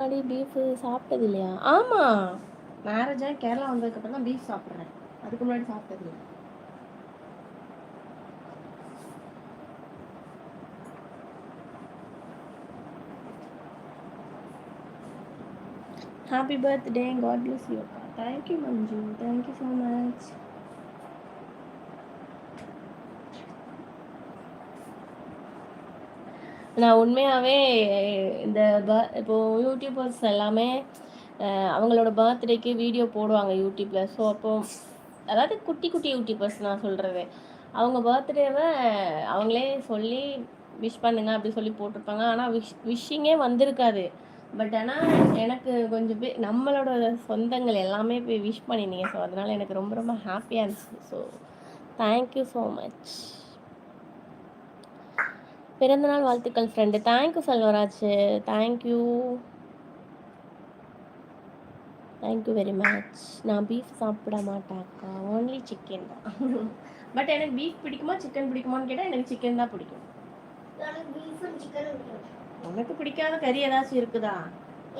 முன்னாடி பீஃப் சாப்பிட்டது இல்லையா? ஆமா. மேரேஜ் ஆகி கேரளா வந்ததுக்கப்புறம் தான் பீஃப் சாப்பிட்றேன். அதுக்கு முன்னாடி சாப்பிட்டது இல்ல. Happy birthday. God bless you அக்கா. Thank you Manju. Thank you so much. நான் உண்மையாகவே இந்த இப்போ யூடியூபர்ஸ் எல்லாமே அவங்களோட பர்த்டேக்கு வீடியோ போடுவாங்க யூடியூப்பில். ஸோ அப்போ அதாவது குட்டி குட்டி யூடியூபர்ஸ் நான் சொல்கிறது, அவங்க பர்த்டேவை அவங்களே சொல்லி விஷ் பண்ணுங்க அப்படி சொல்லி போட்டிருப்பாங்க. ஆனால் விஷிங்கே வந்திருக்காது. பட் ஆனால் எனக்கு கொஞ்சம் பேர் நம்மளோட சொந்தங்கள் எல்லாமே போய் விஷ் பண்ணினீங்க. ஸோ அதனால் எனக்கு ரொம்ப ரொம்ப ஹாப்பியாக இருந்துச்சு. So thank you so much. பிறந்தநாள் வாழ்த்துக்கள் friend. Thank you Selvaraj. Thank you thank you very much. நான் பீஃப் சாப்பிட மாட்டாக்கா, ஓன்லி சிக்கன் தான். பட் எனக்கு பீஃப் பிடிக்குமா சிக்கன் பிடிக்குமான்னு கேட்டால் எனக்கு சிக்கன் தான் பிடிக்கும். உனக்கு பிடிக்காத கறி ஏதாச்சும் இருக்குதா?